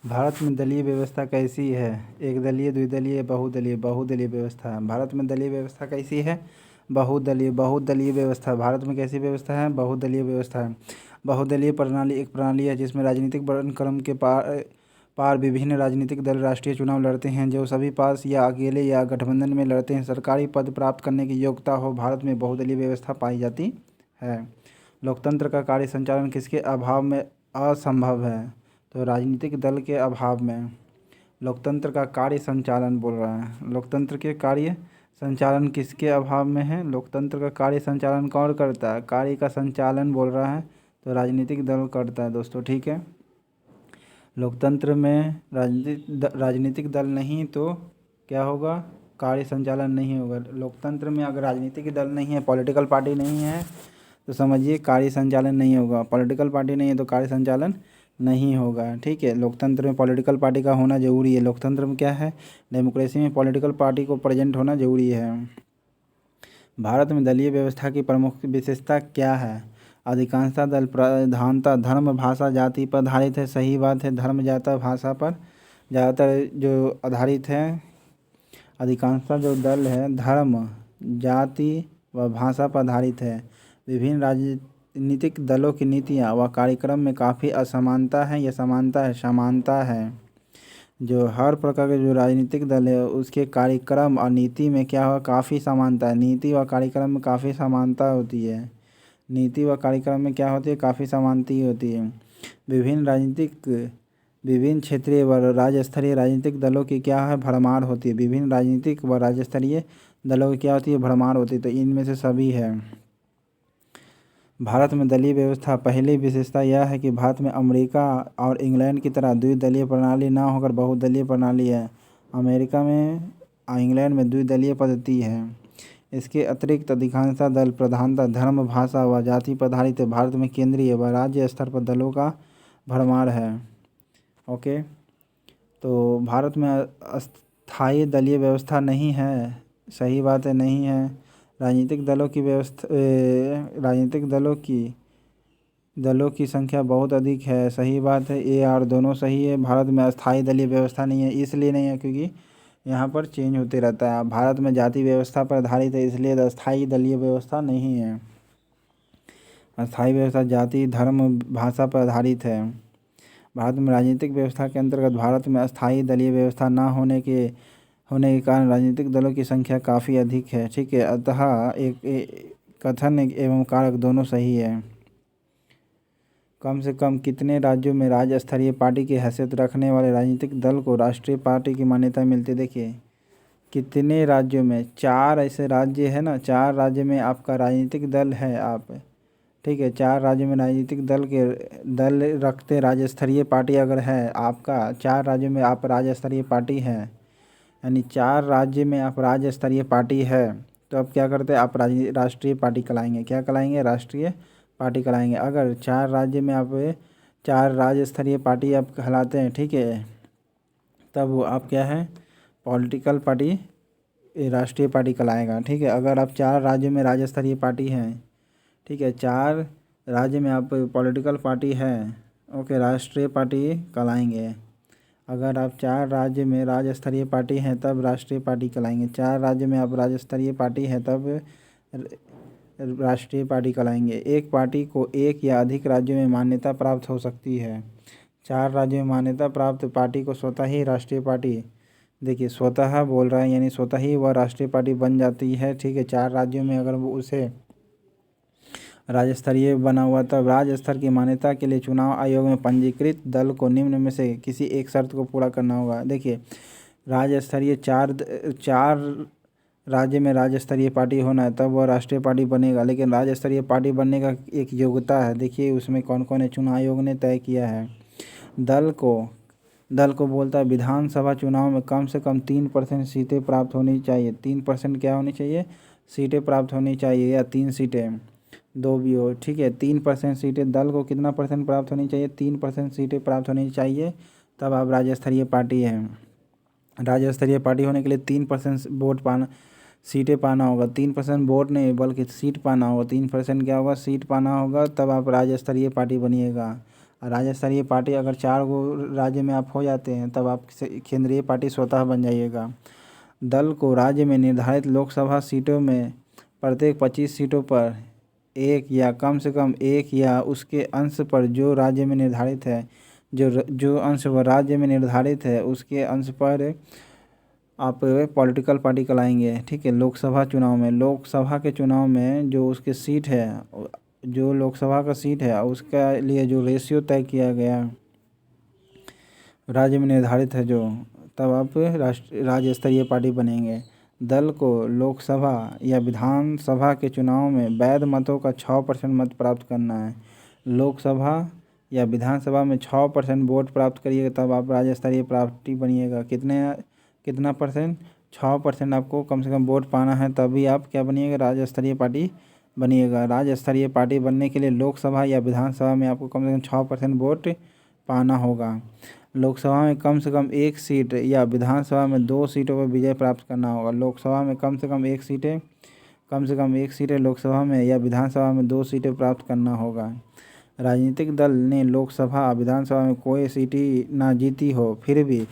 भारत में दलीय व्यवस्था कैसी है? एकदलीय, द्विदलीय, बहुदलीय। बहुदलीय व्यवस्था। भारत में दलीय व्यवस्था कैसी है? बहुदलीय। बहुदलीय व्यवस्था। भारत में कैसी व्यवस्था है? बहुदलीय व्यवस्था है। बहुदलीय प्रणाली एक प्रणाली है जिसमें राजनीतिक वर्णक्रम के पार विभिन्न राजनीतिक दल राष्ट्रीय चुनाव लड़ते हैं, जो सभी पास या अकेले या गठबंधन में लड़ते हैं। सरकारी पद प्राप्त करने की योग्यता हो, भारत में बहुदलीय व्यवस्था पाई जाती है। लोकतंत्र का कार्य संचालन किसके अभाव में असंभव है? तो राजनीतिक दल के अभाव में। लोकतंत्र का कार्य संचालन बोल रहा है। लोकतंत्र के कार्य संचालन किसके अभाव में है? लोकतंत्र का कार्य संचालन कौन करता है? कार्य का संचालन बोल रहा है तो राजनीतिक दल करता है दोस्तों, ठीक है। लोकतंत्र में राजनीतिक दल नहीं तो क्या होगा? कार्य संचालन नहीं होगा। लोकतंत्र में अगर राजनीतिक दल नहीं है, पॉलिटिकल पार्टी नहीं है, तो समझिए कार्य संचालन नहीं होगा। पॉलिटिकल पार्टी नहीं है तो कार्य संचालन नहीं होगा, ठीक है। लोकतंत्र में पॉलिटिकल पार्टी का होना ज़रूरी है। लोकतंत्र में क्या है? डेमोक्रेसी में पॉलिटिकल पार्टी को प्रेजेंट होना ज़रूरी है। भारत में दलीय व्यवस्था की प्रमुख विशेषता क्या है? अधिकांशतः दल प्रधानता धर्म, भाषा, जाति पर आधारित है। सही बात है। धर्म, जाति, भाषा पर ज़्यादातर जो आधारित है। अधिकांशतः जो दल है धर्म, जाति व भाषा पर आधारित है। विभिन्न राजनीतिक दलों की नीतियाँ व कार्यक्रम में काफ़ी असमानता है या समानता है। जो हर प्रकार के जो राजनीतिक दल है उसके कार्यक्रम और नीति में क्या हुआ? काफ़ी समानता है। नीति व कार्यक्रम में काफ़ी समानता होती है। नीति व कार्यक्रम में क्या होती है? काफ़ी समानता होती है। विभिन्न क्षेत्रीय व राज्य स्तरीय राजनीतिक दलों की क्या है? भरमार होती है। विभिन्न राजनीतिक व राज्य स्तरीय दलों की क्या होती है? भरमार होती है। तो इनमें से सभी है। भारत में दलीय व्यवस्था। पहली विशेषता यह है कि भारत में अमेरिका और इंग्लैंड की तरह द्विदलीय प्रणाली न होकर बहुदलीय प्रणाली है। अमेरिका में और इंग्लैंड में द्विदलीय पद्धति है। इसके अतिरिक्त अधिकांशतः दल प्रधानतः धर्म, भाषा व जाति पर आधारित है। भारत में केंद्रीय व राज्य स्तर पर दलों का भरमार है। ओके, तो भारत में अस्थायी दलीय व्यवस्था नहीं है। सही बात है, नहीं है। राजनीतिक दलों की संख्या बहुत अधिक है। सही बात है, ए और दोनों सही है। भारत में अस्थायी दलीय व्यवस्था नहीं है। इसलिए नहीं है क्योंकि यहाँ पर चेंज होते रहता है। भारत में जाति व्यवस्था पर आधारित है, इसलिए अस्थायी दलीय व्यवस्था नहीं है। अस्थायी व्यवस्था जाति, धर्म, भाषा पर आधारित है। भारत में राजनीतिक व्यवस्था के अंतर्गत भारत में अस्थायी दलीय व्यवस्था न होने के कारण राजनीतिक दलों की संख्या काफ़ी अधिक है, ठीक है। अतः एक कथन एवं कारक दोनों सही है। कम से कम कितने राज्यों में राज्य स्तरीय पार्टी की हैसियत रखने वाले राजनीतिक दल को राष्ट्रीय पार्टी की मान्यता मिलती है? देखिए कितने राज्यों में, 4 ऐसे राज्य है ना, 4 राज्य में आपका राजनीतिक दल है आप, ठीक है। 4 राज्यों में राजनीतिक दल रखते राज्य स्तरीय पार्टी अगर है आपका, 4 राज्यों में आप राज्य स्तरीय पार्टी है, यानी 4 राज्य में आप राज्य स्तरीय पार्टी है, तो अब क्या करते हैं आप? राष्ट्रीय पार्टी कहलाएंगे। क्या कहलाएंगे? राष्ट्रीय पार्टी कहलाएंगे। अगर 4 राज्य में आप 4 राज्य स्तरीय पार्टी आप कहलाते हैं, ठीक है, तब वो आप क्या है? पॉलिटिकल पार्टी, राष्ट्रीय पार्टी कहलाएगा, ठीक है। अगर आप 4 राज्यों में राज्य स्तरीय पार्टी हैं, ठीक है, 4 राज्य में आप पॉलिटिकल पार्टी है, ओके, राष्ट्रीय पार्टी कहलाएंगे। अगर आप 4 राज्य में राज्य स्तरीय पार्टी हैं तब राष्ट्रीय पार्टी कहलाएंगे। 4 राज्य में आप राज्य स्तरीय पार्टी है तब राष्ट्रीय पार्टी कहलाएंगे। एक पार्टी को एक या अधिक राज्यों में मान्यता प्राप्त हो सकती है। 4 राज्यों में मान्यता प्राप्त पार्टी को स्वतः ही राष्ट्रीय पार्टी, देखिए स्वतः बोल रहा है यानी स्वतः ही वह राष्ट्रीय पार्टी बन जाती है, ठीक है। 4 राज्यों में अगर वो उसे राज्य स्तरीय बना हुआ, तब राज्य स्तर की मान्यता के लिए चुनाव आयोग में पंजीकृत दल को निम्न में से किसी एक शर्त को पूरा करना होगा। देखिए राज्य स्तरीय 4 राज्य में राज्य स्तरीय पार्टी होना है तब वह राष्ट्रीय पार्टी बनेगा, लेकिन राज्य स्तरीय पार्टी बनने का एक योग्यता है। देखिए उसमें कौन कौन है, चुनाव आयोग ने तय किया है। दल को बोलता है विधानसभा चुनाव में कम से कम 3% सीटें प्राप्त होनी चाहिए। 3% क्या होनी चाहिए? सीटें प्राप्त होनी चाहिए, या 3 सीटें, 2 भी हो, ठीक है। 3% सीटें, दल को कितना परसेंट प्राप्त होनी चाहिए? 3% सीटें प्राप्त होनी चाहिए, तब आप राज्य स्तरीय पार्टी हैं। राज्य स्तरीय पार्टी होने के लिए 3% वोट पाना, सीटें पाना होगा। 3% वोट नहीं बल्कि सीट पाना होगा। 3% क्या होगा? सीट पाना होगा, तब आप राज्य स्तरीय पार्टी बनिएगा। राज्य स्तरीय पार्टी अगर 4 गो राज्य में आप हो जाते हैं तब आप केंद्रीय पार्टी स्वतः बन जाइएगा। दल को राज्य में निर्धारित लोकसभा सीटों में प्रत्येक 25 सीटों पर एक या कम से कम एक या उसके अंश पर जो राज्य में निर्धारित है जो अंश वह राज्य में निर्धारित है उसके अंश पर आप पॉलिटिकल पार्टी कराएंगे। ठीक है। लोकसभा के चुनाव में जो उसकी सीट है, जो लोकसभा का सीट है उसका लिए जो रेशियो तय किया गया राज्य में निर्धारित है जो, तब आप राज्य स्तरीय पार्टी बनेंगे। दल को लोकसभा या विधानसभा के चुनाव में वैध मतों का 6% मत प्राप्त करना है। लोकसभा या विधानसभा में 6% वोट प्राप्त करिएगा तब आप राज्य स्तरीय पार्टी बनिएगा। कितना परसेंट? 6% आपको कम से कम वोट पाना है तभी आप क्या बनिएगा, राज्य स्तरीय पार्टी बनिएगा। राज्य स्तरीय पार्टी बनने के लिए लोकसभा या विधानसभा में आपको कम से कम 6% वोट पाना होगा। लोकसभा में कम से कम 1 सीट या विधानसभा में 2 सीटों पर विजय प्राप्त करना होगा। लोकसभा में कम से कम 1 सीटें लोकसभा में या विधानसभा में 2 सीटें प्राप्त करना होगा। राजनीतिक दल ने लोकसभा विधानसभा में कोई सीट ही ना जीती हो फिर भी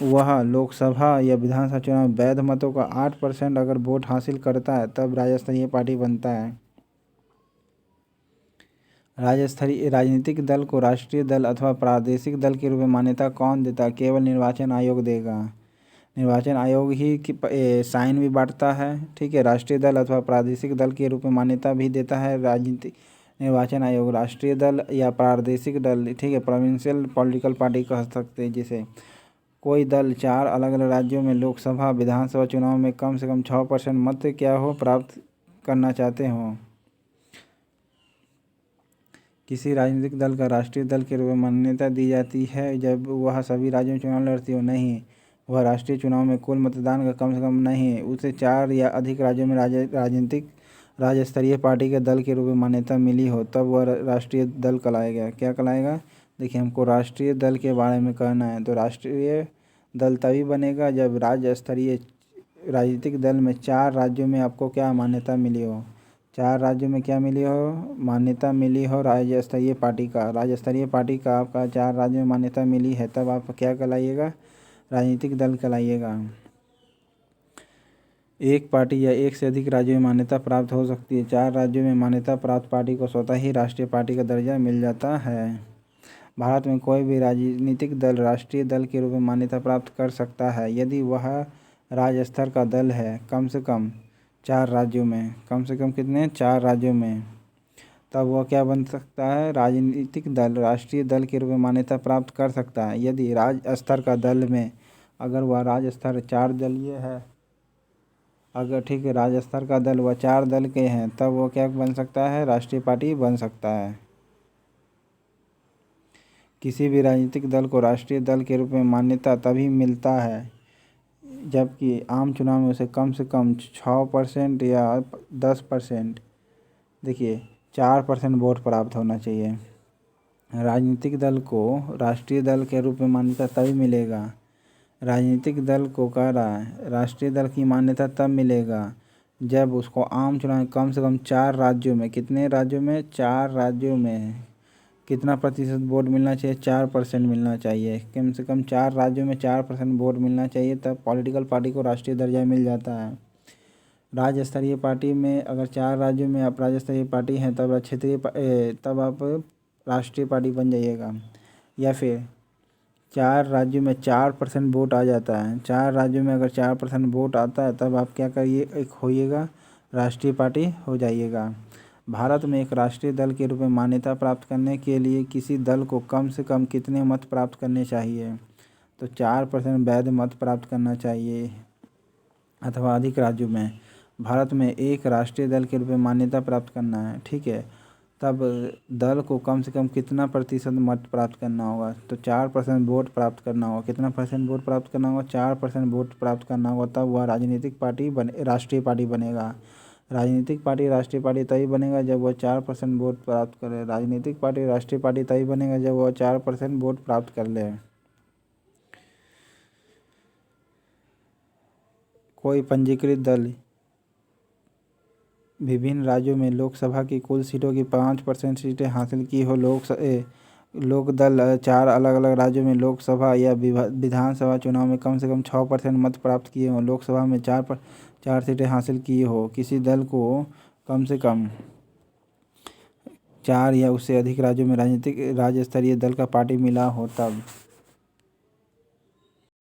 वह लोकसभा या विधानसभा चुनाव में वैध मतों का 8% अगर वोट हासिल करता है तब राज्य स्तरीय पार्टी बनता है। राज्य स्तरीय राजनीतिक दल को राष्ट्रीय दल अथवा प्रादेशिक दल के रूप में मान्यता कौन देता है? केवल निर्वाचन आयोग देगा। निर्वाचन आयोग ही साइन भी बांटता है। ठीक है। राष्ट्रीय दल अथवा प्रादेशिक दल के रूप में मान्यता भी देता है राजनीतिक निर्वाचन आयोग। राष्ट्रीय दल या प्रादेशिक दल, ठीक है, प्रोविंशियल पॉलिटिकल पार्टी कह सकते हैं जिसे। कोई दल 4 अलग अलग राज्यों में लोकसभा विधानसभा चुनाव में कम से कम 6% मत क्या हो प्राप्त करना चाहते हों। किसी राजनीतिक दल का राष्ट्रीय दल के रूप में मान्यता दी जाती है जब वह सभी राज्यों में चुनाव लड़ती हो। नहीं, वह राष्ट्रीय चुनाव में कुल मतदान का कम से कम नहीं उसे 4 या अधिक राज्यों में राज्य स्तरीय पार्टी के दल के रूप में मान्यता मिली हो तब वह राष्ट्रीय दल कहलाएगा। क्या कहलाएगा? देखिए, हमको राष्ट्रीय दल के बारे में कहना है तो राष्ट्रीय दल तभी बनेगा जब राज्य स्तरीय राजनीतिक दल में 4 राज्यों में आपको क्या मान्यता मिली हो। 4 राज्यों में क्या मिली हो? मान्यता मिली हो राज्य स्तरीय पार्टी का। राज्य स्तरीय पार्टी का आपका 4 राज्यों में मान्यता मिली है तब आप क्या कहलाइएगा? राजनीतिक दल कहलाइएगा। एक पार्टी या एक से अधिक राज्यों में मान्यता प्राप्त हो सकती है। 4 राज्यों में मान्यता प्राप्त पार्टी को स्वतः ही राष्ट्रीय पार्टी का दर्जा मिल जाता है। भारत में कोई भी राजनीतिक दल राष्ट्रीय दल के रूप में मान्यता प्राप्त कर सकता है यदि वह राज्य स्तर का दल है कम से कम 4 राज्यों में। कम से कम कितने? 4 राज्यों में। तब वह क्या बन सकता है? राजनीतिक दल राष्ट्रीय दल के रूप में मान्यता प्राप्त कर सकता है यदि राज्य स्तर का दल में, अगर वह राज्य स्तर 4 दलीय है, अगर ठीक है राज्य स्तर का दल वह 4 दल के हैं तब वो क्या बन सकता है? राष्ट्रीय पार्टी बन सकता है। किसी भी राजनीतिक दल को राष्ट्रीय दल के रूप में मान्यता तभी मिलता है जबकि आम चुनाव में उसे कम से कम 6% या 10%, देखिए 4% वोट प्राप्त होना चाहिए। राजनीतिक दल को राष्ट्रीय दल के रूप में मान्यता तभी मिलेगा, राजनीतिक दल को कह रहा है राष्ट्रीय दल की मान्यता तब मिलेगा जब उसको आम चुनाव में कम से कम 4 राज्यों में, कितने राज्यों में? 4 राज्यों में कितना प्रतिशत वोट मिलना चाहिए? 4% मिलना चाहिए। कम से कम 4 राज्यों में 4% वोट मिलना चाहिए तब पॉलिटिकल पार्टी को राष्ट्रीय दर्जा मिल जाता है। राज्य स्तरीय पार्टी में अगर 4 राज्यों में आप राज्य स्तरीय पार्टी हैं तब आप राष्ट्रीय पार्टी बन जाइएगा। या फिर 4 राज्यों में 4% वोट आ जाता है, 4 राज्यों में अगर 4% वोट आता है तब आप क्या करिए, एक होइएगा राष्ट्रीय पार्टी हो जाइएगा। भारत में एक राष्ट्रीय दल के रूप में मान्यता प्राप्त करने के लिए किसी दल को कम से कम कितने मत प्राप्त करने चाहिए? तो 4% वैध मत प्राप्त करना चाहिए अथवा अधिक राज्यों में। भारत में एक राष्ट्रीय दल के रूप में मान्यता प्राप्त करना है, ठीक है, तब दल को कम से कम कितना प्रतिशत मत प्राप्त करना होगा? तो 4% वोट प्राप्त करना होगा। कितना परसेंट वोट प्राप्त करना होगा? 4% वोट प्राप्त करना होगा तब वह राजनीतिक पार्टी राष्ट्रीय पार्टी बनेगा। राजनीतिक पार्टी राष्ट्रीय पार्टी तभी बनेगा जब वह 4% वोट प्राप्त करे। राजनीतिक पार्टी राष्ट्रीय पार्टी तभी बनेगा जब वह 4% वोट प्राप्त कर ले। कोई पंजीकृत दल विभिन्न राज्यों में लोकसभा की कुल सीटों की 5% सीटें हासिल की हो लोक दल 4 अलग अलग राज्यों में लोकसभा या विधानसभा चुनाव में कम से कम 6% मत प्राप्त किए हों, लोकसभा में 4 सीटें हासिल की हो, किसी दल को कम से कम 4 या उससे अधिक राज्यों में राज्य स्तरीय दल का पार्टी मिला हो तब।